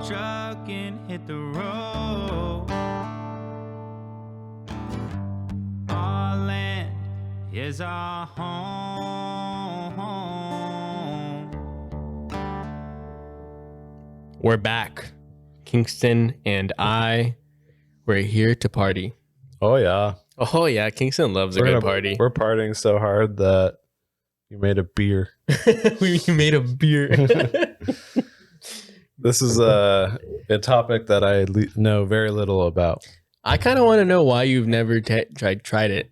truck and hit the road. Our land is our home. We're back. Kingston and I, we're here to party. Oh yeah. Oh yeah, Kingston loves a good party. We're partying so hard that you made a beer. We made a beer. This is a topic that I know very little about. I kind of want to know why you've never tried it.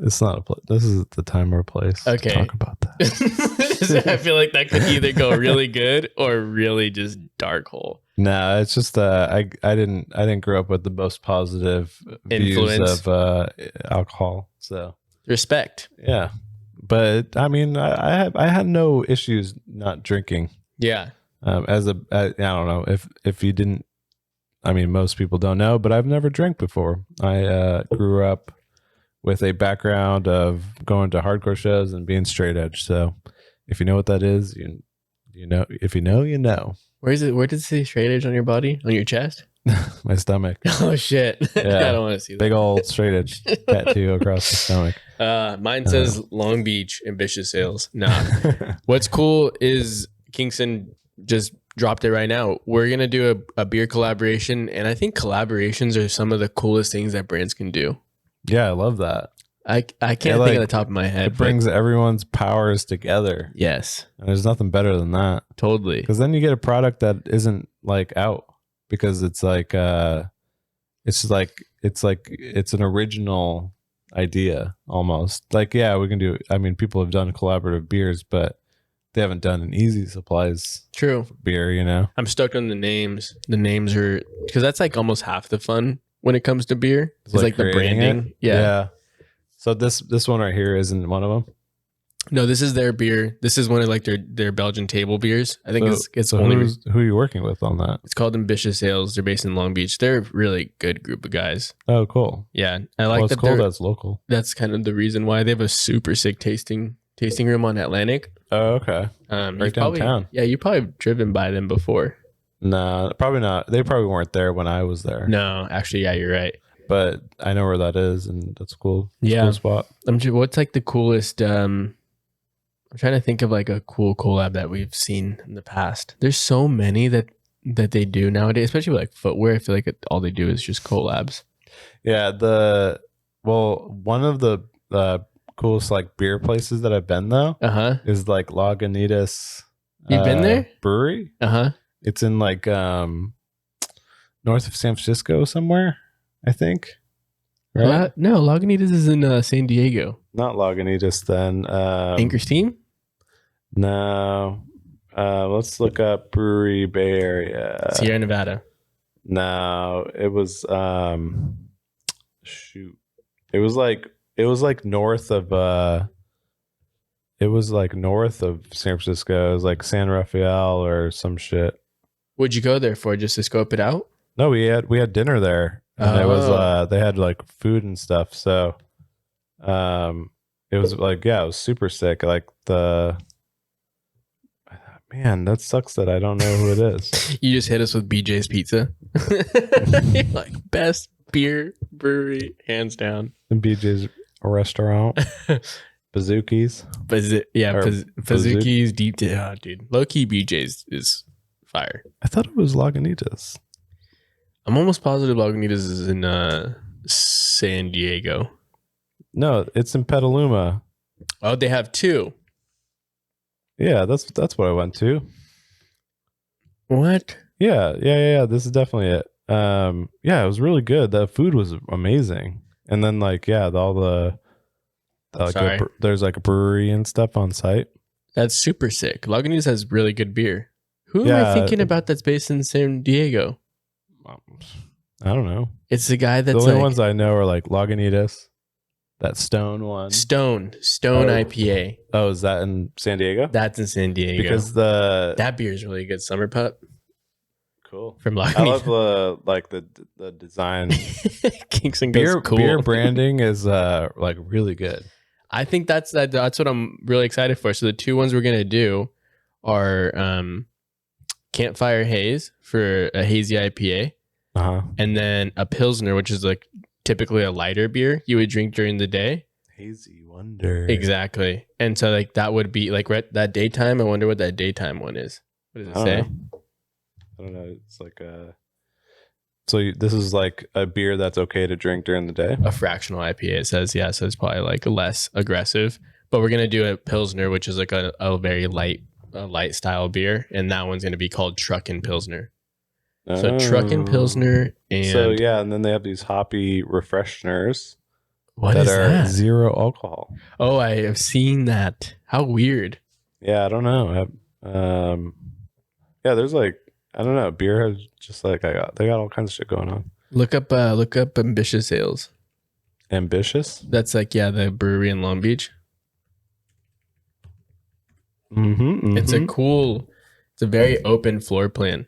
It's not a place. This is the time or place Okay. to talk about that. I feel like that could either go really good or really just dark hole. No, it's just I didn't grow up with the most positive Influence. views of alcohol. So Respect. yeah, but I mean, I had no issues not drinking. Yeah. I don't know if you didn't. I mean, most people don't know, but I've never drank before. I grew up with a background of going to hardcore shows and being straight edge. So if you know what that is, you know. If you know, you know. Where is it? Where does it say straight edge on your body? On your chest? My stomach. Oh shit! Yeah. I don't want to see that. Big old straight edge tattoo across the stomach. Mine says Long Beach Ambitious Sales. Nah. What's cool is Kingston just dropped it right now. We're gonna do a beer collaboration, and I think collaborations are some of the coolest things that brands can do. Yeah, I love that. I can't think like, of the top of my head. It brings everyone's powers together. Yes, And there's nothing better than that. totally. Because then you get a product that isn't like out. Because it's like it's an original idea almost. Like, yeah, we can do. I mean, people have done collaborative beers, but they haven't done an Easy Supplies True. beer. You know, I'm stoked on the names. The names are because that's like almost half the fun when it comes to beer. It's like the creating branding. it. Yeah. So this one right here isn't one of them. No, this is their beer. This is one of like their Belgian table beers. I think it's only who are you working with on that? it's called Ambitious Sales. They're based in Long Beach. They're a really good group of guys. Oh, cool. Yeah, I like Well, it's that. cool that's local. That's kind of the reason why they have a super sick tasting room on Atlantic. Oh, okay. You've Right probably- downtown. Yeah, you've probably driven by them before. Nah, probably not. They probably weren't there when I was there. No, actually, yeah, you're right. But I know where that is, and that's cool. It's a Yeah. cool spot. What's like the coolest? I'm trying to think of like a cool collab that we've seen in the past. There's so many that they do nowadays, especially with like footwear. I feel like all they do is just collabs. Yeah, one of the coolest like beer places that I've been though is like Lagunitas. You've been there? Brewery. It's in like north of San Francisco somewhere, I think. Right? No, Lagunitas is in San Diego. Not Lagunitas then. Anchor Steam? No. Let's look up Brewery Bay Area. Sierra Nevada. No, it was shoot. It was like north of San Francisco. It was like San Rafael or some shit. What'd you go there for? Just to scope it out? No, we had dinner there. And it was they had like food and stuff. So it was like, yeah, it was super sick. Like man, that sucks that I don't know who it is. You just hit us with BJ's Pizza. You're like best beer brewery, hands down. And BJ's restaurant. Bazooki's. Pazuki's deep dude. Low key BJ's is fire. I thought it was Lagunitas. I'm almost positive Lagunitas is in San Diego. No, it's in Petaluma. Oh, they have two. Yeah, that's what I went to. What? Yeah. This is definitely it. Yeah, it was really good. The food was amazing. And then like, yeah, there's like a brewery and stuff on site. That's super sick. Lagunitas has really good beer. Who am I thinking about that's based in San Diego? I don't know. It's the guy that's the only like, ones I know are like Lagunitas, that Stone one. Stone IPA. Oh, is that in San Diego? That's in San Diego. Because that beer is really good. Summer Pup. Cool. From I Lagunitas. love the design. Kingston goes cool. Beer branding is like really good. I think that's what I'm really excited for. So the two ones we're gonna do are Campfire Haze for a hazy IPA, and then a Pilsner, which is like typically a lighter beer you would drink during the day. Hazy Wonder. Exactly. And so like that would be like that daytime. I wonder what that daytime one is. What does it say? I don't know. It's like this is like a beer that's okay to drink during the day. A fractional IPA. It says, yeah. So it's probably like less aggressive. But we're gonna do a Pilsner, which is like a very light style beer, and that one's gonna be called Truckin' Pilsner. So Truckin' Pilsner, and so yeah, and then they have these hoppy refresheners what that is are that? 0 alcohol. Oh, I have seen that. How weird. Yeah, I don't know. Yeah, there's like I don't know. Beer has just like they got all kinds of shit going on. Look up Ambitious Ales. Ambitious. That's like the brewery in Long Beach. It's it's a very open floor plan.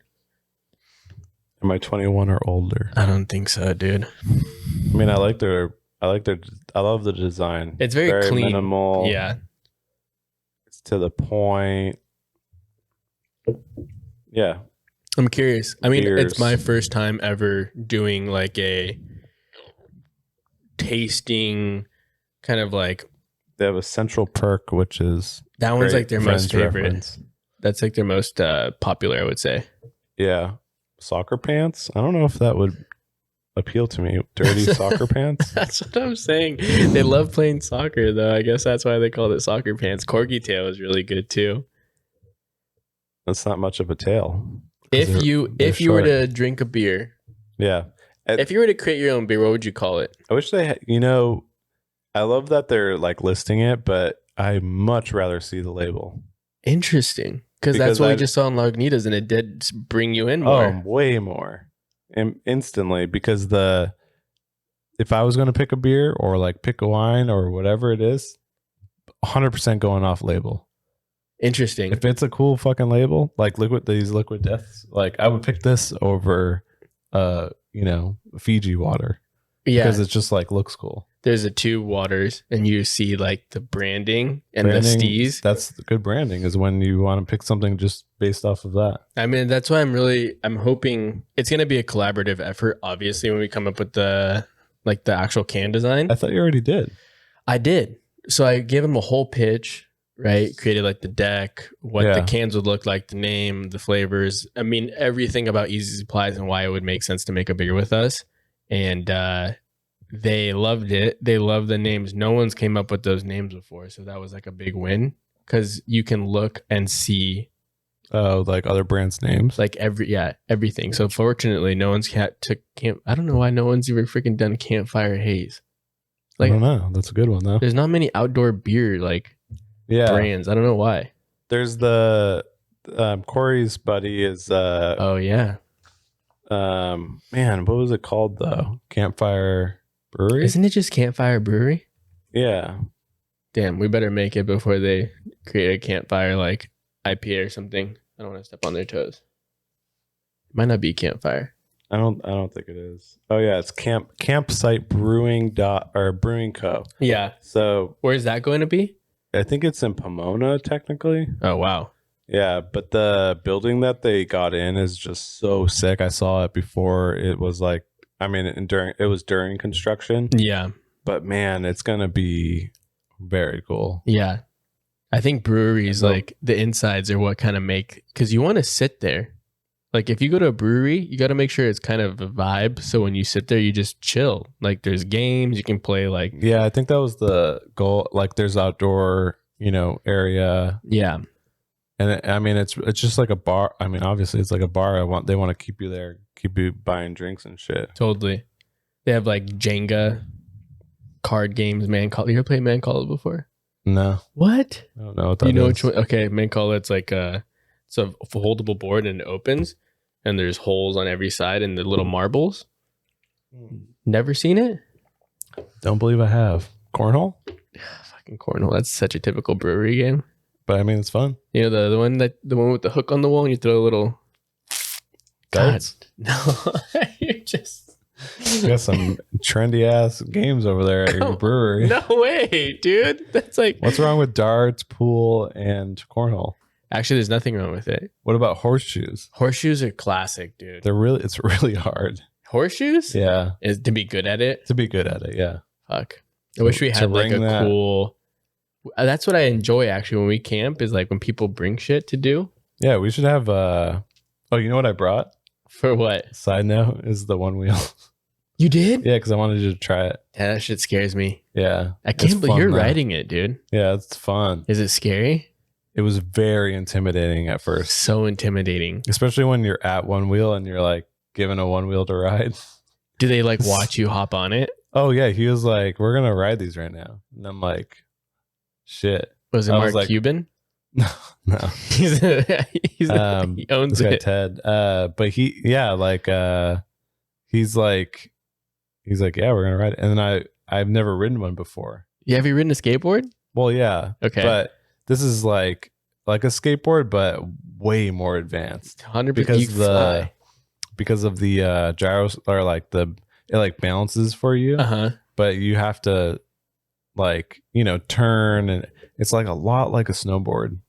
Am I 21 or older? I don't think so, dude. I mean, I love the design. It's very clean. Minimal. Yeah. It's to the point. Yeah. I'm curious. I mean, Beers. it's my first time ever doing like a tasting kind of like. They have a Central Perk, which is that one's like their most favorite. Reference. That's like their most popular, I would say. Yeah. Soccer pants. I don't know if that would appeal to me. Dirty soccer pants. That's what I'm saying. They love playing soccer, though. I guess that's why they called it soccer pants. Corgi tail is really good too. That's not much of a tail. If you were to drink a beer, yeah. If you were to create your own beer, what would you call it? I wish they had, I love that they're like listing it, but I much rather see the label. Interesting. Because that's what we just saw in Lagunitas, and it did bring you in more. Oh, way more. Instantly. Because if I was going to pick a beer or like pick a wine or whatever it is, 100% going off label. Interesting. If it's a cool fucking label, like these liquid deaths, like I would pick this over, Fiji water. Yeah. Because it just like looks cool. There's the two waters, and you see like the branding and the stees. That's the good branding is when you want to pick something just based off of that. I mean, that's why I'm hoping it's going to be a collaborative effort. Obviously, when we come up with the actual can design. I thought you already did. I did. So I gave him a whole pitch, right? Created like the deck, what the cans would look like, the name, the flavors. I mean, everything about Eezy Supplies and why it would make sense to make a beer with us. And, they loved it. They love the names. No one's came up with those names before. So that was like a big win because you can look and see. Oh, like other brands' names? Like everything. So fortunately, no one's I don't know why no one's ever freaking done Campfire Haze. Like, I don't know. That's a good one though. There's not many outdoor beer brands. I don't know why. There's the Corey's buddy is oh yeah. Man, what was it called though? Campfire Brewery? Isn't it just Campfire Brewery? Yeah. Damn, we better make it before they create a campfire like IPA or something. I don't want to step on their toes. It might not be Campfire. I don't think it is. Oh yeah, it's Campsite Brewing Brewing Co. Yeah. So where's that going to be? I think it's in Pomona technically. Oh wow. Yeah, but the building that they got in is just so sick. I saw it before it was like during construction. Yeah. But man, it's gonna be very cool. Yeah. I think breweries, like the insides are what kind of make, because you want to sit there. Like if you go to a brewery, you got to make sure it's kind of a vibe. So when you sit there, you just chill. Like there's games you can play. Like yeah, I think that was the goal. Like there's outdoor, area. Yeah. And I mean, it's just like a bar. I mean, obviously, it's like a bar. They want to keep you there, keep you buying drinks and shit. Totally. They have like Jenga, card games. You ever played Mancala before? No. What? I don't know what that is. Which one? Okay, Mancala. It's like it's a foldable board and it opens, and there's holes on every side and the little marbles. Never seen it? Don't believe I have. Cornhole? Fucking cornhole. That's such a typical brewery game. But I mean, it's fun. You know the one with the hook on the wall, and you throw a little darts. No, you got some trendy ass games over there at your brewery. No way, dude. That's like what's wrong with darts, pool, and cornhole? Actually, there's nothing wrong with it. What about horseshoes? Horseshoes are classic, dude. It's really hard. Horseshoes? Yeah. Is to be good at it. To be good at it. Yeah. Fuck. I wish we To had like a ring that- cool. That's what I enjoy actually when we camp is like when people bring shit to do. Yeah. We should have, oh, you know what I brought? For what? Side note is the one wheel. You did? Yeah. Cause I wanted you to try it. Yeah, that shit scares me. Yeah. I can't It's believe fun, you're though. riding it, dude. Yeah. It's fun. Is it scary? It was very intimidating at first, So intimidating. especially when you're at one wheel and you're like given a one wheel to ride. Do they like watch you hop on it? Oh yeah. He was like, we're going to ride these right now. And I'm like, shit. Was it I Mark was like- Cuban? No. he's he owns This guy it. Ted. But he's like, yeah, we're gonna ride it. And then I've never ridden one before. Yeah, have you ridden a skateboard? Well, yeah. Okay. But this is like a skateboard, but way more advanced 100% because of the gyros or like it like balances for you, Uh-huh. but you have to like, turn, and it's like a lot like a snowboard.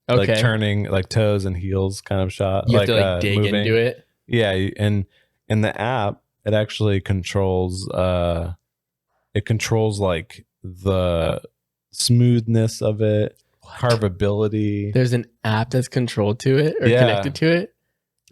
Okay. Like turning like toes and heels kind of shot. You have to like dig moving. into it. Yeah, and in the app, it actually controls. It controls like the smoothness of it, carvability. There's an app that's controlled to it or Yeah. connected to it.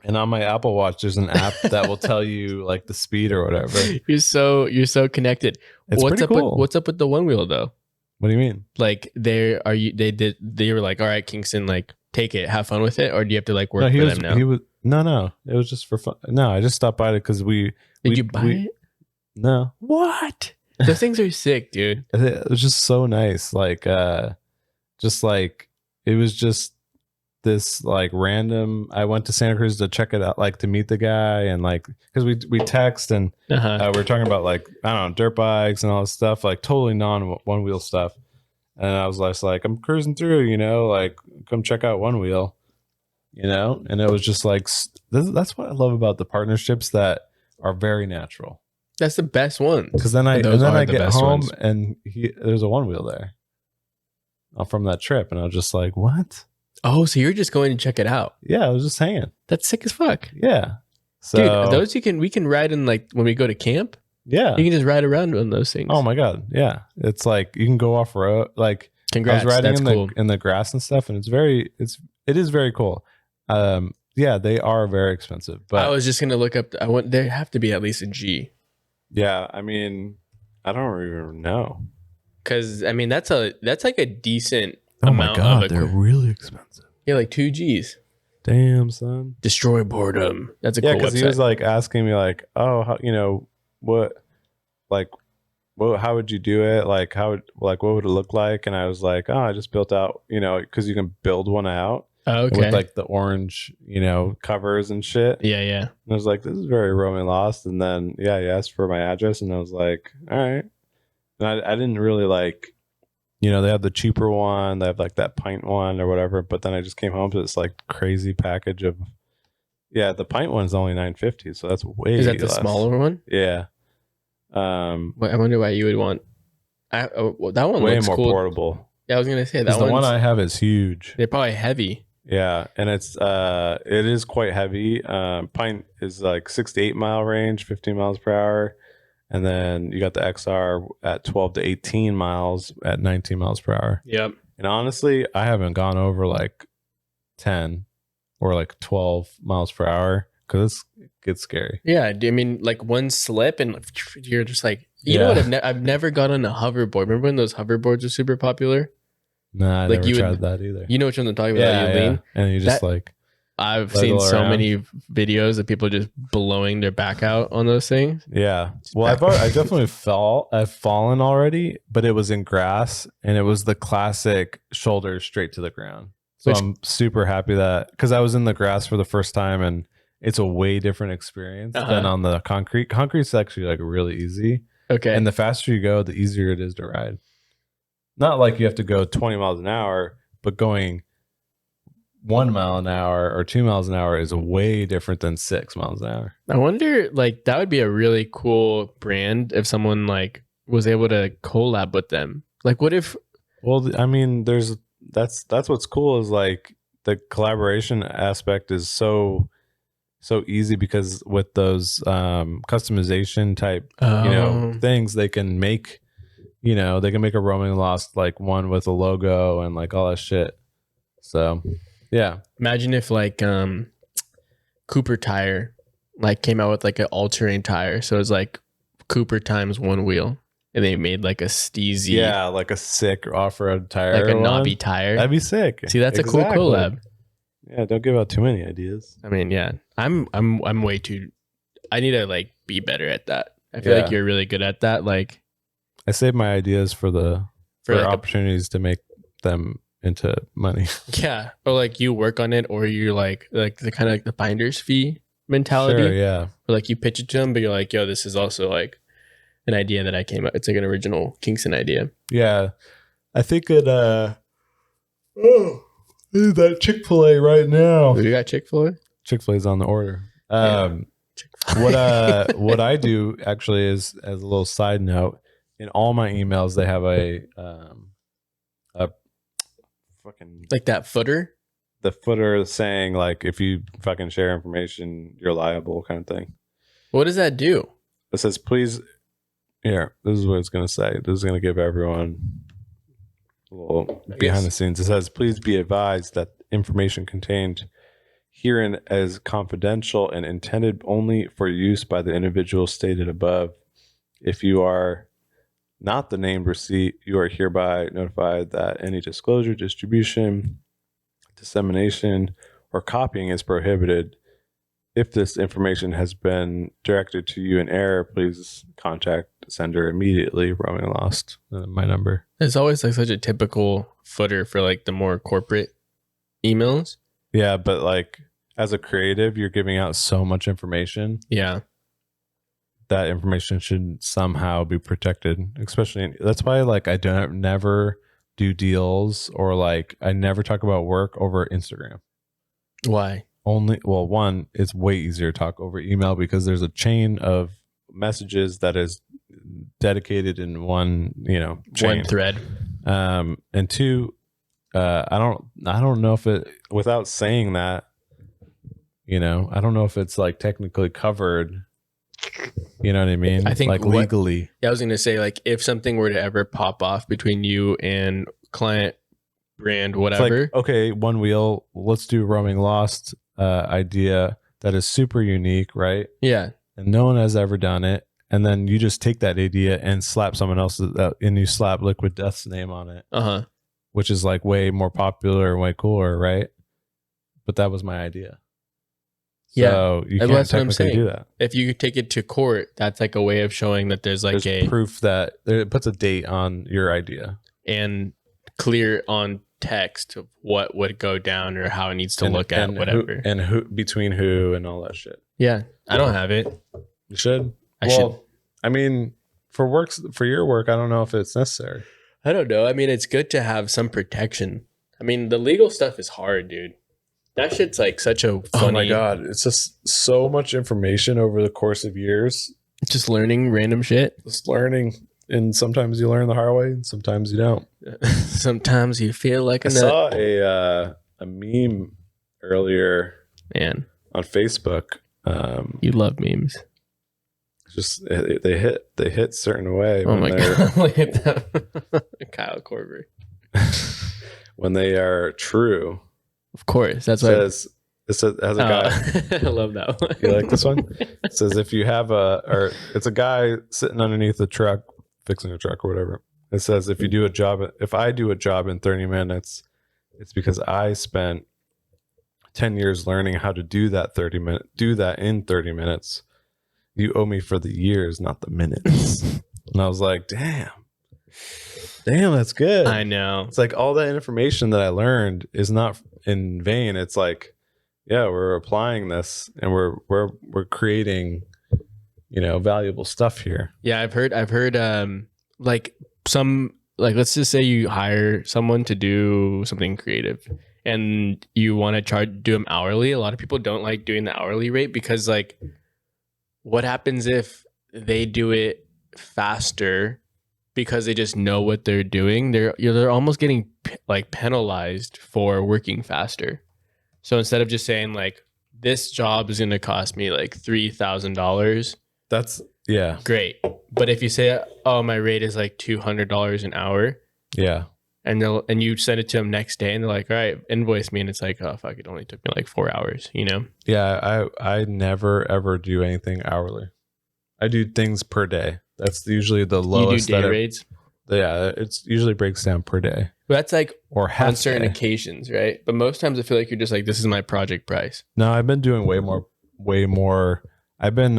And on my Apple Watch, there's an app that will tell you like the speed or whatever. You're so connected. It's what's pretty up cool. what's up with the one wheel though? What do you mean? Like they were like, all right, Kingston, like take it, have fun with it, or do you have to like work No, for them now? no. It was just for fun. No, I just stopped by it because Did you buy it? No, What? Those things are sick, dude. it was just so nice. Like, just like it was just this like random. I went to Santa Cruz to check it out, like to meet the guy, and like because we text and Uh-huh. we were talking about like I don't know dirt bikes and all this stuff, like totally non one wheel stuff. And I was just like, I'm cruising through, like come check out one wheel, and it was just like that's what I love about the partnerships that are very natural. That's the best one. Because then I Those are the get best home ones. and there's a one wheel there from that trip, and I was just like, what? Oh, so you're just going to check it out. Yeah, I was just hanging. That's sick as fuck. Yeah, so Dude, those we can ride in like when we go to camp. yeah. You can just ride around on those things. Oh my god, yeah. It's like you can go off road. Like Congrats. I was riding That's in cool. the grass and stuff, and it is very cool. Yeah, they are very expensive, I but was just gonna look up. There have to be at least a G, yeah, I mean, I don't even know. because I mean that's like a decent Oh amount of really expensive. yeah, like 2 Gs. Damn, son. Destroy boredom. That's a Yeah, cool because website. he was like asking me like, oh, how, how would you do it? Like what would it look like? And I was like, oh, I just built out, because you can build one out Oh, okay. with like the orange, covers and shit. yeah, yeah. And I was like, this is very Roman lost. And then he asked for my address, and I was like, all right. And I didn't really like, they have the cheaper one, they have like that pint one or whatever. But then I just came home to this like crazy package of, the pint one is only $9.50, so that's way. Is that the less. smaller one? Yeah. I wonder why you would want. Well, that one Way looks more cool. portable. Yeah, I was gonna say that Because the one one's- I have is huge. They're probably heavy. Yeah, and it is quite heavy. Pint is like 6 to 8 mile range, 15 miles per hour, and then you got the XR at 12 to 18 miles at 19 miles per hour. Yep. And honestly, I haven't gone over like 10 or like 12 miles per hour because it gets scary. Yeah, I mean, like one slip and you're just like, you know Yeah. what? I've never got on a hoverboard. Remember when those hoverboards were super popular? Nah, I Like never you would- tried that either. You know what I'm talking about? Yeah, You lean. and you just That- like I've Let seen go so around. many videos of people just blowing their back out on those things. yeah. Well, I definitely I've fallen already, but it was in grass, and it was the classic shoulder straight to the ground. So Which- I'm super happy that because I was in the grass for the first time, and it's a way different experience Uh-huh. than on the concrete. Concrete's actually like really easy, Okay. and the faster you go, the easier it is to ride. Not like you have to go 20 miles an hour, but going 1 mile an hour or 2 miles an hour is way different than 6 miles an hour. I wonder, like, that would be a really cool brand if someone like was able to collab with them. Like, what if? Well, I mean, that's what's cool is like the collaboration aspect is so easy because with those customization type things, they can make a roaming lost like one with a logo and like all that shit. So yeah, Imagine if like Cooper Tire like came out with like an all-terrain tire, so it's like Cooper times one wheel, and they made like a steezy, yeah, like a sick off-road tire, like a one. knobby tire. That'd be sick. See, that's a cool collab. Yeah, don't give out too many ideas. I mean, yeah, I'm way too. I need to like be better at that. I feel like you're really good at that. Like, I save my ideas for like opportunities to make them into money. Yeah, or like you work on it, or you're like the kind of like the finder's fee mentality. Sure, yeah. Or like you pitch it to them, but you're like, yo, this is also like an idea that I came up. It's like an original Kingston idea. Yeah, I think it. Is that Chick-fil-A right now? You got Chick-fil-A? Chick-fil-A's on the order. What I do actually is, as a little side note, in all my emails they have a fucking like that footer. The footer saying like, if you fucking share information, you're liable, kind of thing. What does that do? It says, please. Here, this is what it's gonna say. This is gonna give everyone a little behind the scenes. It says, please be advised that information contained herein is confidential and intended only for use by the individual stated above. If you are not the named receipt, you are hereby notified that any disclosure, distribution, dissemination, or copying is prohibited. If this information has been directed to you in error, please contact sender immediately. Roaming lost. My number. It's always like such a typical footer for like the more corporate emails. Yeah, but like as a creative, you're giving out so much information. Yeah. That information should somehow be protected, especially that's why like I never do deals, or like I never talk about work over Instagram. Why? One, it's way easier to talk over email because there's a chain of messages that is dedicated in one, chain. One thread. And two, I don't know if it, without saying that, I don't know if it's like technically covered. You know what I mean? I think like legally. I was going to say, like, if something were to ever pop off between you and client, brand, whatever. Like, okay, one wheel, let's do roaming lost idea that is super unique, right? Yeah. And no one has ever done it. And then you just take that idea and slap someone else's, and you slap Liquid Death's name on it. Which is like way more popular and way cooler, right? But that was my idea. So you can't technically do that. If you take it to court, that's like a way of showing that there's proof that it puts a date on your idea and clear on text of what would go down or how it needs to look at whatever. Who between who and all that shit. Yeah. I don't have it. You should. I should. I mean, for your work, I don't know if it's necessary. I don't know. I mean, it's good to have some protection. I mean, the legal stuff is hard, dude. That shit's like such a funny... Oh my God. It's just so much information over the course of years. Just learning random shit. Just learning. And sometimes you learn the hard way and sometimes you don't. Sometimes you feel like I saw a meme earlier on Facebook. You love memes. Just they hit certain way. Oh my God. Look at that. Kyle Korver. When they are true. Of course. That's what it has a guy. I love that one. You like this one? It says, if you have it's a guy sitting underneath a truck, fixing a truck or whatever. It says, if I do a job in 30 minutes, it's because I spent 10 years learning how to do that in 30 minutes. You owe me for the years, not the minutes. And I was like, damn, that's good. I know. It's like all that information that I learned is not in vain. It's like, yeah, we're applying this and we're creating, valuable stuff here. Yeah, I've heard like let's just say you hire someone to do something creative and you want to do them hourly. A lot of people don't like doing the hourly rate because like what happens if they do it faster because they just know what they're doing? They're almost getting like penalized for working faster. So instead of just saying like this job is going to cost me like $3,000, That's yeah. great. But if you say, oh, my rate is like $200 an hour, Yeah. and you send it to them next day, and they're like, all right, invoice me, and it's like, oh fuck, it only took me like 4 hours, you know? Yeah, I never ever do anything hourly. I do things per day. That's usually the You lowest. do day rates. Yeah, it's usually breaks down per day But that's like or half on certain day. occasions, right? But most times I feel like you're just like, this is my project price. No, I've been doing way more. I've been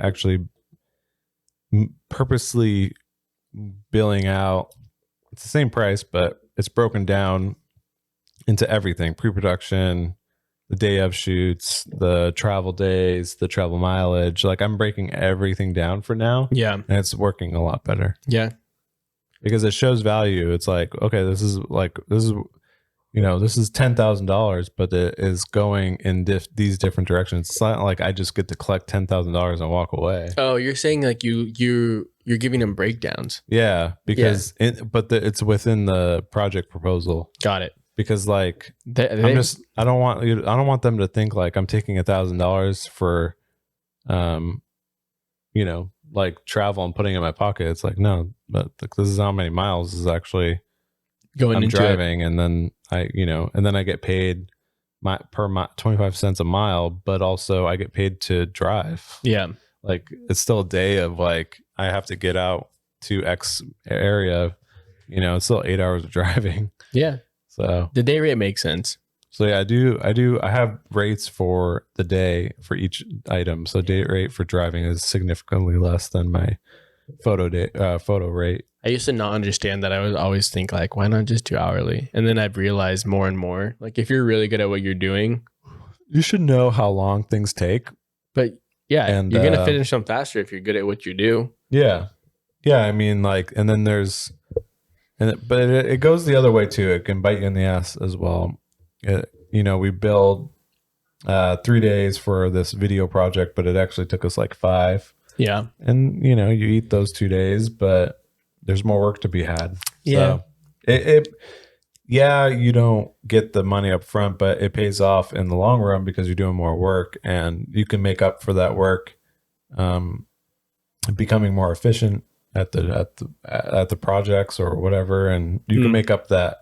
actually purposely billing out. It's the same price, but it's broken down into everything: pre-production, the day of shoots, the travel days, the travel mileage. Like I'm breaking everything down for now, Yeah. and it's working a lot better Yeah. because it shows value. It's like, okay, this is this is $10,000, but it is going in these different directions. It's not like I just get to collect $10,000 and walk away. Oh, you're saying like you're giving them breakdowns. Yeah, because it's within the project proposal. Got it. Because like They I don't want them to think like I'm taking $1,000 for, like travel and putting it in my pocket. It's like, no, but this is how many miles is actually going I'm into driving, and then I get paid per 25 cents a mile, but also I get paid to drive. Yeah. Like it's still a day of like I have to get out to X area. It's still 8 hours of driving. Yeah. So the day rate makes sense. So yeah, I have rates for the day for each item. So day rate for driving is significantly less than my photo rate. I used to not understand that. I would always think like, why not just do hourly? And then I've realized more and more, like if you're really good at what you're doing, You should know how long things take. but yeah, And, you're gonna finish them faster if you're good at what you do. Yeah. Yeah. I mean, like, and then but it goes the other way too. It can bite you in the ass as well. We build 3 days for this video project, but it actually took us like 5. Yeah. And, you eat those 2 days, but there's more work to be had. Yeah. So you don't get the money up front, but it pays off in the long run because you're doing more work, and you can make up for that work, becoming more efficient at the projects or whatever, and you can make up that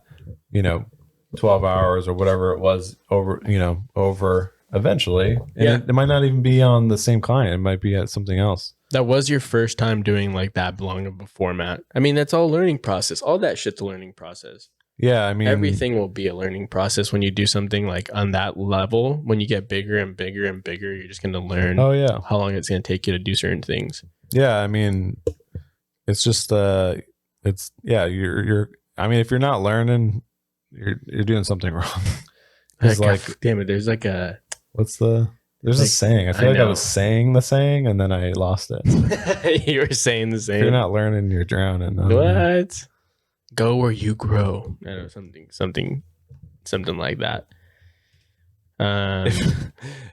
12 hours or whatever it was over eventually. And it might not even be on the same client. It might be at something else. That was your first time doing like that long of a format. I mean, that's all learning process. All that shit's a learning process. Yeah, I mean, everything will be a learning process when you do something like on that level. When you get bigger and bigger and bigger, you're just going to learn how long it's going to take you to do certain things. Yeah, I mean, it's just you're I mean, if you're not learning, you're doing something wrong. Like, damn it, there's like a there's a saying. I feel like I was saying the saying and then I lost it. You were saying the saying. If you're not learning, you're drowning. What? Go where you grow. I know, something like that.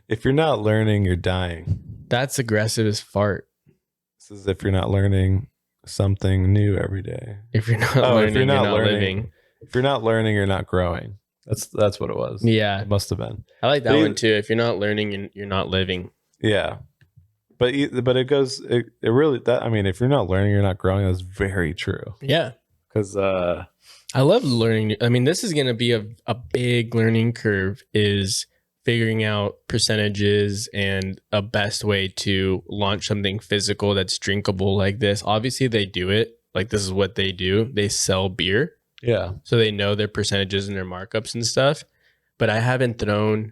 If you're not learning, you're dying. That's aggressive as fart. This is if you're not learning something new every day. If you're not learning, you're not living. If you're not learning, you're not growing. That's what it was. Yeah, it must have been. I like that one too. If you're not learning, you're not living. Yeah, but it goes. It really. I mean, if you're not learning, you're not growing. That's very true. Yeah, because I love learning. I mean, this is going to be a big learning curve. Is figuring out percentages and a best way to launch something physical that's drinkable like this. Obviously, they do it. Like this is what they do. They sell beer. Yeah. So they know their percentages and their markups and stuff. But I haven't thrown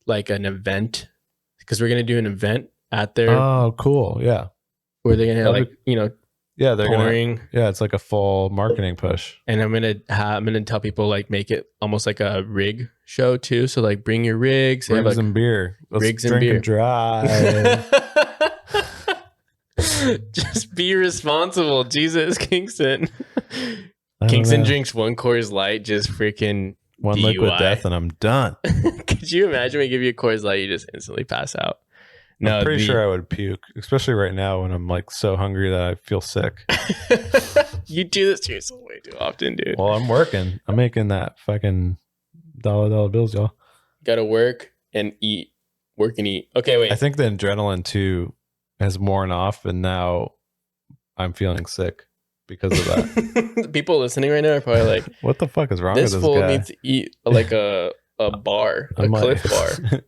like an event because we're going to do an event at their. Oh, cool. Yeah. Where they're going to yeah, they're pouring. It's like a full marketing push. And I'm gonna tell people like make it almost like a rig show too. So like bring your rigs, rigs and beer, rigs and beer, and drive. Just be responsible, Jesus, Kingston. Kingston drinks 1 Coors Light, just freaking 1 DUI. Liquid Death, and I'm done. Could you imagine we give you a Coors Light, you just instantly pass out? No, I'm pretty sure I would puke, especially right now when I'm like so hungry that I feel sick. You do this to yourself way too often, dude. Well, I'm working. I'm making that fucking dollar bills, y'all. Gotta work and eat. Work and eat. Okay, wait. I think the adrenaline too has worn off, and now I'm feeling sick because of that. People listening right now are probably like, What the fuck is wrong this with this fool guy? needs to eat like a bar, a I'm like- Cliff bar.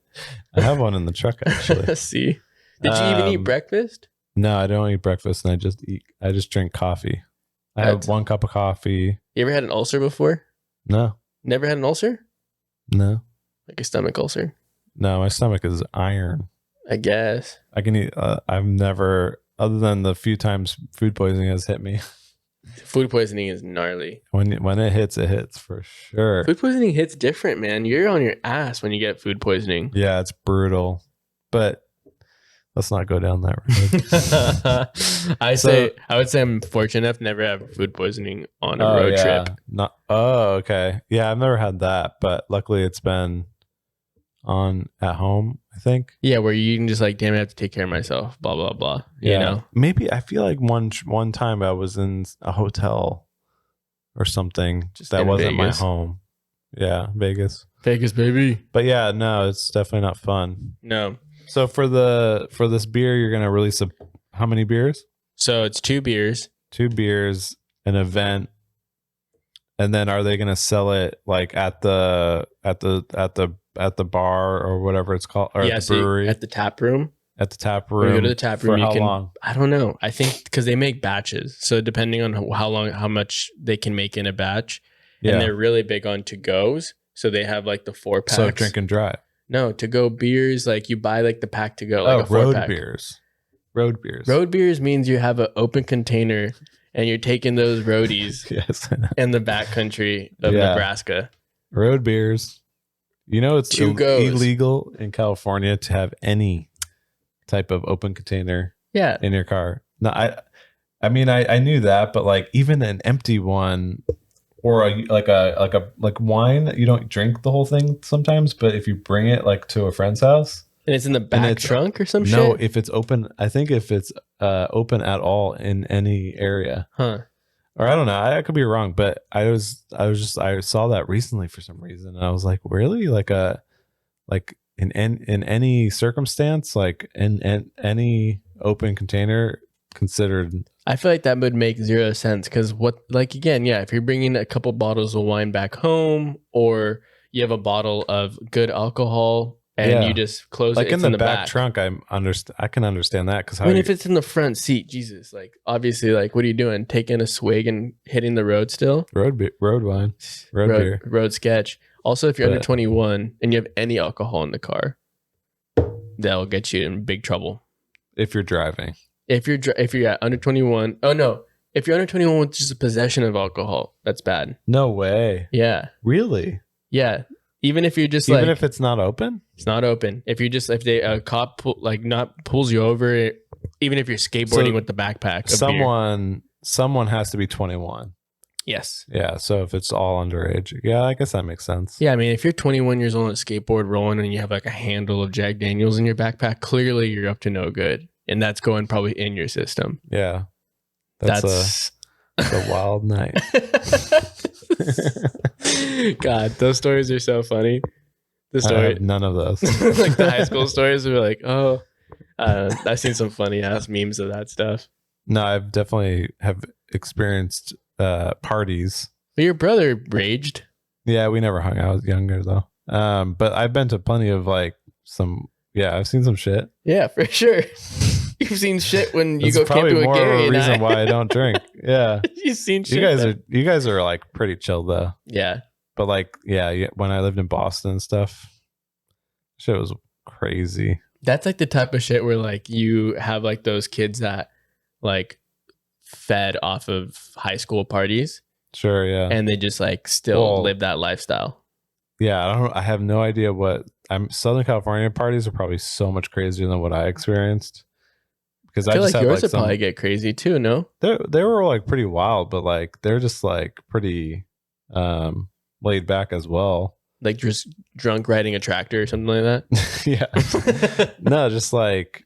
I have one in the truck actually. See, did you even eat breakfast? No, I don't eat breakfast, and I just drink coffee. I That's- have 1 cup of coffee. You ever had an ulcer before? No, Never had an ulcer? no, Like a stomach ulcer? no. My stomach is iron. I guess. I can eat. I've never, other than the few times food poisoning has hit me. Food poisoning is gnarly. When it hits for sure. Food poisoning hits different, man. You're on your ass when you get food poisoning. Yeah, it's brutal. But let's not go down that road. I would say I'm fortunate enough to never have food poisoning on a road trip. Okay. Yeah, I've never had that, but luckily it's been on at home, I think. Yeah, where you can just like, damn, I have to take care of myself, blah, blah, blah. Yeah. You know? Maybe I feel like one time I was in a hotel or something Just that in wasn't Vegas. my home. Yeah, Vegas. Vegas, baby. But yeah, no, it's definitely not fun. No. So for this beer, you're gonna release how many beers? So it's 2 beers. 2 beers, an event, and then are they gonna sell it like at the bar or whatever it's called, or at the so brewery, at the tap room. at the tap When you room? go to the tap for room, you how can. long? I don't know. I think because they make batches, so depending on how much they can make in a batch, Yeah. and they're really big on to goes. So they have like the 4-packs. So drink and drive. No, to go beers, like you buy like the pack to go, like a 4-pack. Road beers. Road beers. Road beers means you have an open container and you're taking those roadies Yes, I know. in the backcountry of Yeah. Nebraska. Road beers. You know it's Two goes. illegal in California to have any type of open container Yeah. in your car. No, I mean I knew that, but like even an empty one or like wine, you don't drink the whole thing sometimes, but if you bring it like to a friend's house, And it's in the back it's- trunk or some no, shit? if it's open, I think if it's open at all in any area, Huh. or I don't know, I could be wrong, but I saw that recently for some reason, and I was like, really, like in any circumstance, like in any open container considered. I feel like that would make 0 sense because again, yeah, if you're bringing a couple bottles of wine back home or you have a bottle of good alcohol and Yeah. you just close Like it, it's in the back trunk, I can understand that because I mean, if it's in the front seat, Jesus, like obviously, like what are you doing? Taking a swig and hitting the road still? road wine, road beer. Road sketch. Also, if you're under But- 21 and you have any alcohol in the car, that'll get you in big trouble. If you're driving, If you're under 21, oh no, if you're under 21 with just a possession of alcohol, that's bad. no way, Yeah, really. yeah. Even if you're just Even like if it's not open, it's not open. If a cop pulls you over, even if you're skateboarding So with the backpack, of beer. someone has to be 21. Yes. Yeah, so if it's all underage, yeah, I guess that makes sense. Yeah, I mean, if you're 21 years old on a skateboard rolling and you have like a handle of Jack Daniels in your backpack, clearly you're up to no good, and that's going probably in your system. Yeah, that's a wild night. God, those stories are so funny. The I story, have none of those. like the high school stories, are like, oh, I've seen some funny ass memes of that stuff. No, I've definitely have experienced parties. But your brother raged. Yeah, we never hung out. I was younger though. But I've been to plenty of like some. Yeah, I've seen some shit. Yeah, for sure. You've seen shit when you That's go camp probably to a more Gary of a and reason I. why I don't drink. Yeah, You've seen shit. you guys are like pretty chill though. Yeah. But like, yeah, when I lived in Boston and stuff, shit was crazy. That's like the type of shit where like you have like those kids that like fed off of high school parties Sure, yeah, and they just like still Well, live that lifestyle. yeah. I have no idea what Southern California parties are probably so much crazier than what I experienced. Because I feel just like had yours like would some, probably get crazy too, no? they were like pretty wild, but like they're just like pretty laid back as well. Like just drunk riding a tractor or something like that. Yeah. No, just like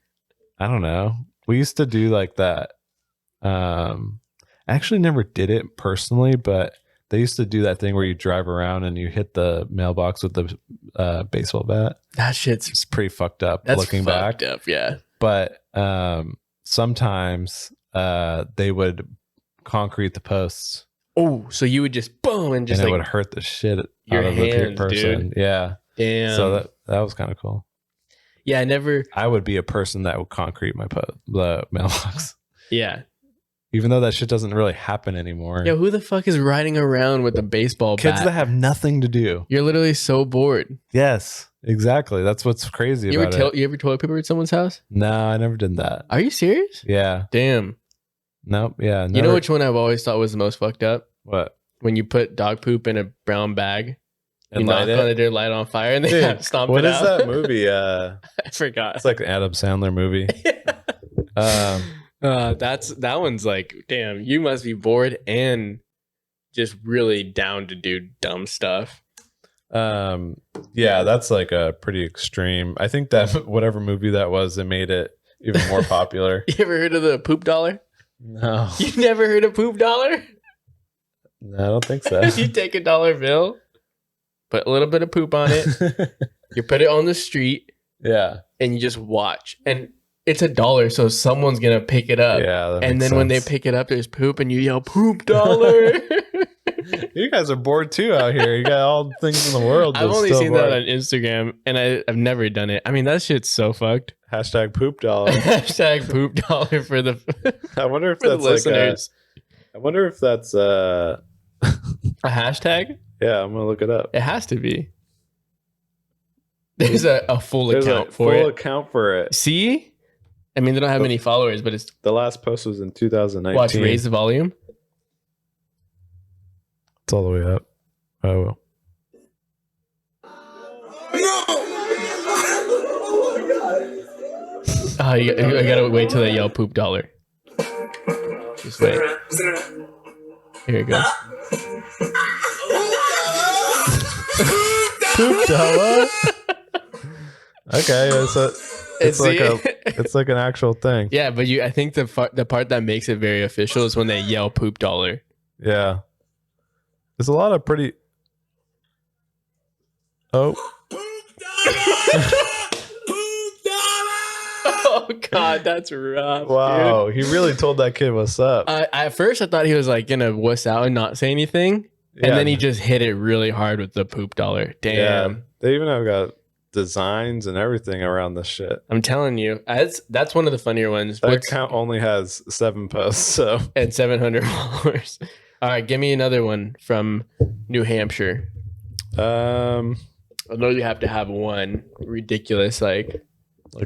I don't know. We used to do like that. I actually never did it personally, but They used to do that thing where you drive around and you hit the mailbox with the baseball bat. That shit's It's pretty fucked up that's looking fucked back. up. Yeah. But sometimes they would concrete the posts. Oh, so you would just boom and just and it like would hurt the shit your out of hands, the person. dude. Yeah. Damn. So that was kind of cool. Yeah, I never. I would be a person that would concrete the mailbox. Yeah. Even though that shit doesn't really happen anymore. Yo, who the fuck is riding around with a baseball Kids bat? that have nothing to do. You're literally so bored. Yes, exactly. That's what's crazy about it. You ever toilet paper at someone's house? No, I never did that. Are you serious? Yeah. Damn. Nope. Yeah. You know which one I've always thought was the most fucked up? What? When you put dog poop in a brown bag And you light knock on it? it, light it on fire, and Dude, then stomp what it is out. that movie? I forgot. It's like an Adam Sandler movie. That one's like, damn, you must be bored and just really down to do dumb stuff. Yeah, that's like a pretty extreme. I think that whatever movie that was, it made it even more popular. You ever heard of the poop dollar? No, You never heard of poop dollar? no, I don't think so. You take a dollar bill, put a little bit of poop on it, you put it on the street, Yeah, and you just watch. And it's $1, so someone's gonna pick it up. yeah. that And makes then when they sense. pick it up, there's poop, and you yell "poop dollar." You guys are bored too out here. You got all the things in the world. I've that's only still seen that bored. on Instagram, and I've never done it. I mean, that shit's so fucked. Hashtag poop dollar. Hashtag poop dollar for the I wonder if for the that's like listeners. I wonder if that's A hashtag? yeah. I'm gonna look it up. It has to be. There's a full There's account a for full it. account for it. See? I mean, they don't have many followers, but it's The last post was in 2019. watch, raise the volume. It's all the way up. Oh well. Oh, you gotta wait till they yell poop dollar. Just wait. Here it goes. Poop dollar. Okay, it's like it's like an actual thing. Yeah, but I think the part that makes it very official is when they yell poop dollar. Yeah. There's a lot of pretty. Oh. Oh God, that's rough. Wow, he really told that kid what's up. At first, I thought he was like gonna wuss out and not say anything, and then he just hit it really hard with the poop dollar. Damn, Yeah, they even have got designs and everything around this shit. I'm telling you, that's one of the funnier ones. That account only has 7 posts, so And 700 followers. All right, give me another one from New Hampshire. I know you have to have one ridiculous, like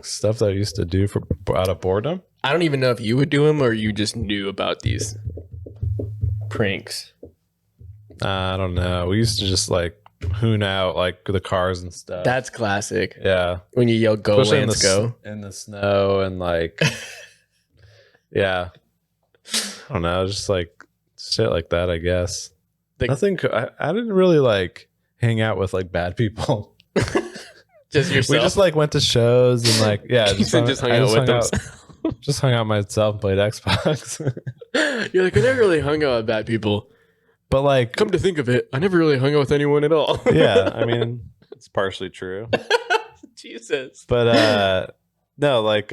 stuff that I used to do for out of boredom. I don't even know if you would do them or you just knew about these pranks. I don't know. We used to just like hoon out like the cars and stuff. That's classic. Yeah, When you yell "Go, especially Lance, go!" in the snow and like yeah. I don't know, just like shit like that. I guess nothing. I didn't really like hang out with like bad people. Just yourself. We just like went to shows and like yeah, just hung out with them. Just hung out myself and played Xbox. You're like, I never really hung out with bad people. But like, Come to think of it, I never really hung out with anyone at all. yeah, I mean, it's partially true. Jesus. But no, like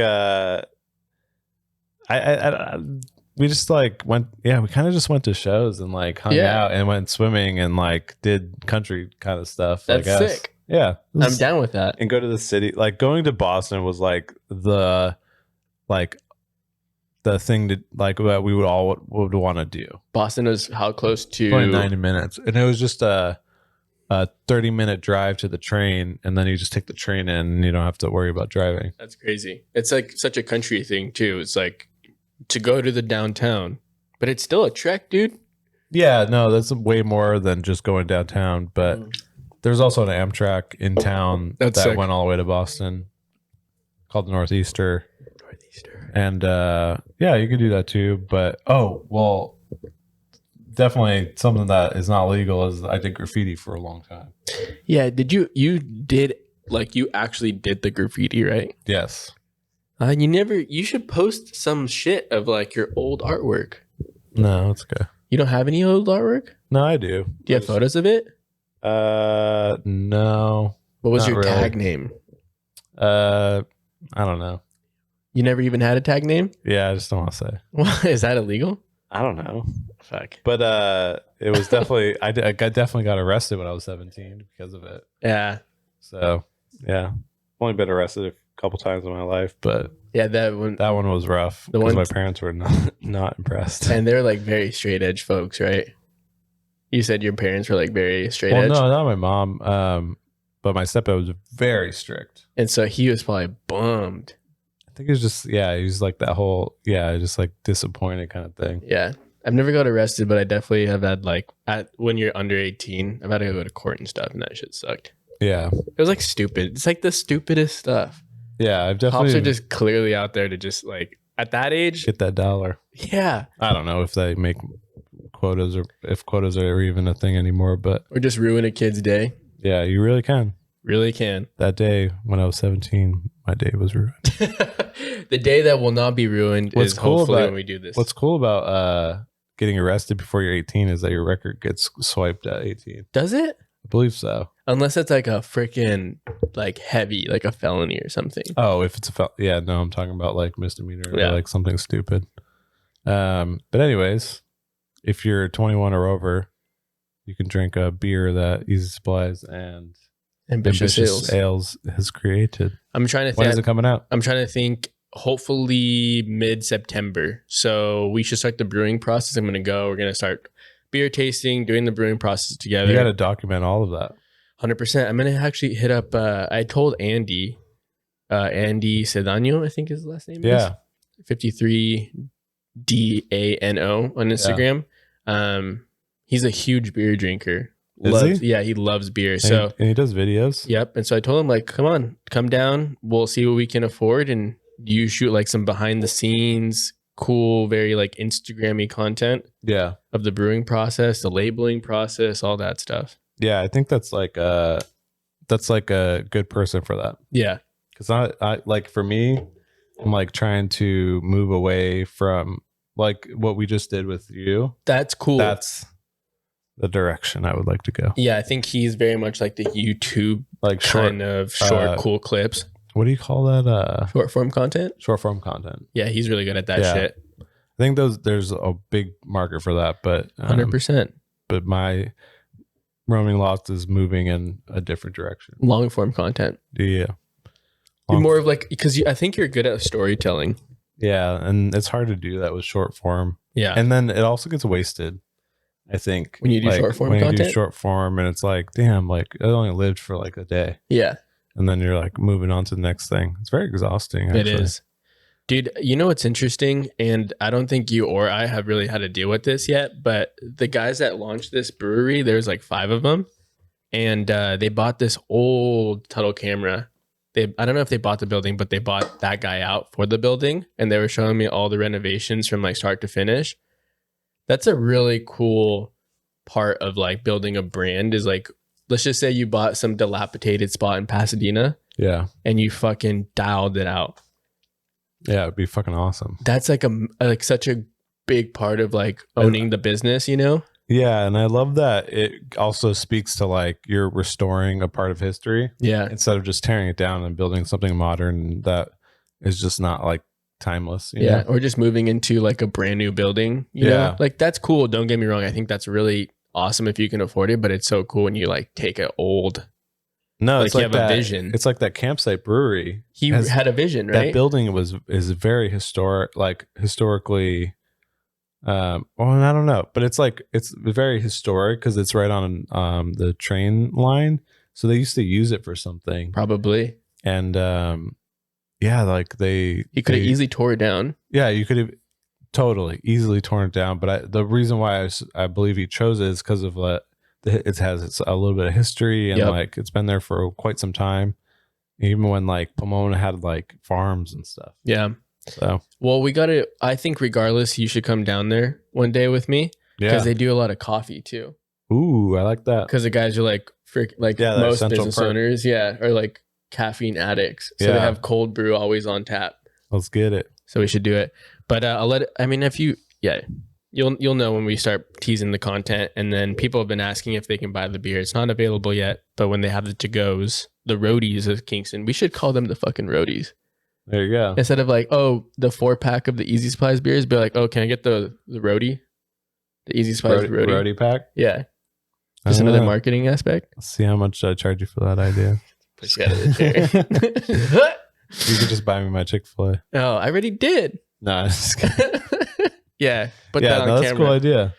we just like went. Yeah, we kind of just went to shows and like hung out and went swimming and like did country kind of stuff. That's I guess. sick. Yeah, I'm down with that. and go to the city. Like going to Boston was like the thing that like that we would want to do. Boston is how close to Only 90 minutes, and it was just a 30-minute drive to the train, and then you just take the train in, and you don't have to worry about driving. That's crazy. It's like such a country thing too. It's like to go to the downtown, but it's still a trek, dude. Yeah, no, that's way more than just going downtown. But there's also an Amtrak in town That's that sick. went all the way to Boston, called the Northeaster. And yeah, you could do that too. But definitely something that is not legal is I did graffiti for a long time. Yeah, you actually did the graffiti, right? Yes. You should post some shit of like your old artwork. No, it's okay. You don't have any old artwork? No, I do. Do you have photos of it? No. What was Not your really. tag name? I don't know. You never even had a tag name? Yeah, I just don't want to say. Well, is that illegal? I don't know. Fuck. But it was definitely I definitely got arrested when I was 17 because of it. Yeah. So yeah, only been arrested a couple times in my life, but Yeah, that one. that one was rough The because one- my parents were not impressed. And they're like very straight edge folks, right? You said your parents were like very straight Well, edge. no, not my mom. But my stepdad was very strict. And so he was probably bummed. I think it's just he was like that whole just like disappointed kind of thing. Yeah. I've never got arrested, but I definitely have had like when you're under 18, I've had to go to court and stuff, and that shit sucked. Yeah, It was like stupid. It's like the stupidest stuff. yeah. I've Cops definitely are just clearly out there to just like at that age. get that dollar. Yeah. I don't know if they make quotas or if quotas are even a thing anymore, but Or just ruin a kid's day. yeah, you really can. Really can. That day when I was 17, my day was ruined. The day that will not be ruined What's is cool hopefully about- when we do this. What's cool about getting arrested before you're 18 is that your record gets swiped at 18. Does it? I believe so. Unless it's like a freaking like heavy, like a felony or something. Oh, if it's no, I'm talking about like misdemeanor Yeah. or like something stupid. But anyways, if you're 21 or over, you can drink a beer that Eezy Supplies and Ambitious Sales. Ales has created. I'm trying to When is think. it coming out? I'm trying to think. Hopefully mid-September. So we should start the brewing process. I'm gonna go. We're gonna start beer tasting, doing the brewing process together. You got to document all of that. 100%. I'm gonna actually hit up. I told Andy Sedano, I think his last name is. Yeah. 53 DANO on Instagram. He's a huge beer drinker. Is he? Yeah, he loves beer. And So he does videos. yep. And so I told him like, come down. We'll see what we can afford, and you shoot like some behind the scenes, cool, very like Instagrammy content Yeah. of the brewing process, the labeling process, all that stuff. Yeah. I think that's like a good person for that. Yeah. Because I like for me, I'm like trying to move away from like what we just did with you. That's cool. That's the direction I would like to go. Yeah, I think he's very much like the YouTube Like short, kind of short, cool clips, what do you call that? short form content. Short form content. Yeah, he's really good at that Yeah. shit. I think there's a big market for that, but 100%. but my roaming lost is moving in a different direction. Long form content. Yeah. You're more of like, because I think you're good at storytelling. Yeah, and it's hard to do that with short form. Yeah. And then it also gets wasted, I think. When you do short form when you do content? short form and it's like, damn, like it only lived for like a day. Yeah, And then you're like moving on to the next thing. It's very exhausting, actually. it is. Dude, you know what's interesting? And I don't think you or I have really had to deal with this yet, but the guys that launched this brewery, there's like 5 of them. And they bought this old Tuttle camera. I don't know if they bought the building, but they bought that guy out for the building. And they were showing me all the renovations from like start to finish. That's a really cool part of like building a brand is like, let's just say you bought some dilapidated spot in Pasadena Yeah. and you fucking dialed it out. Yeah, it'd be fucking awesome. That's like like such a big part of like owning the business, you know? Yeah, and I love that it also speaks to like you're restoring a part of history Yeah. instead of just tearing it down and building something modern that is just not like timeless. you Yeah. know? Or just moving into like a brand new building. You Yeah. know? Like that's cool. Don't get me wrong. I think that's really awesome if you can afford it, but it's so cool when you like take an old. No, Like it's you like have a that, vision. It's like that campsite brewery. He Has- had a vision, That right? building is very historic, like historically. Well, and I don't know, but it's very historic because it's right on the train line. So they used to use it for something, Probably. and yeah, like He could have easily tore it down. yeah, you could have totally easily torn it down. But the reason why I believe he chose it is because of it has a little bit of history and Yep. like it's been there for quite some time, even when like Pomona had like farms and stuff. Yeah. So Well, I think regardless, you should come down there one day with me yeah, because they do a lot of coffee too. ooh, I like that. Because the guys are like, Yeah, they're most essential business perk. owners, yeah, are like caffeine addicts. So they Yeah. have cold brew always on tap. Let's get it. So we should do it. But if you, You'll know when we start teasing the content, and then people have been asking if they can buy the beer. It's not available yet, but when they have the to-goes, the roadies of Kingston, we should call them the fucking roadies. There you go. Instead of like, oh, the 4-pack of the Eezy Supplies beers, be like, oh, can I get the roadie? The Eezy Supplies roadie. Roadie pack? Yeah. Just another marketing aspect. Let's see how much I charge you for that idea. Push you out of the chair. You could just buy me my Chick-fil-A. Oh, I already did. No, just kidding. Yeah. Put Yeah, that on no, that's a camera. cool idea.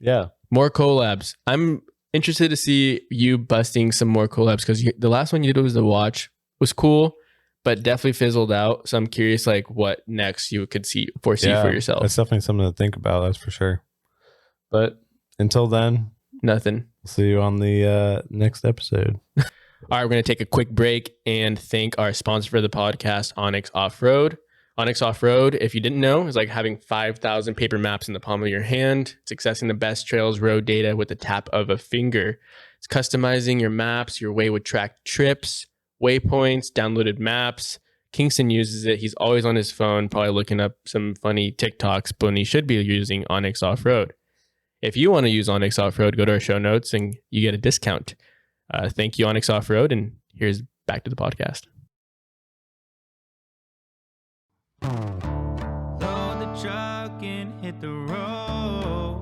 Yeah. More collabs. I'm interested to see you busting some more collabs because the last one you did was the watch. Was cool, but definitely fizzled out. So I'm curious, like, what next you could foresee for yourself. That's definitely something to think about. That's for sure. But until then, nothing. See you on the next episode. All right, we're going to take a quick break and thank our sponsor for the podcast, Onyx Off-Road. Onyx Off-Road, if you didn't know, is like having 5,000 paper maps in the palm of your hand. It's accessing the best trails road data with the tap of a finger. It's customizing your maps, your way with tracked trips, waypoints, downloaded maps. Kingston uses it. He's always on his phone, probably looking up some funny TikToks, but he should be using Onyx Off-Road. If you want to use Onyx Off-Road, go to our show notes and you get a discount. Thank you, Onyx Off-Road, and here's back to the podcast. Load the truck and hit the road.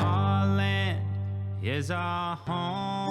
Our land is our home.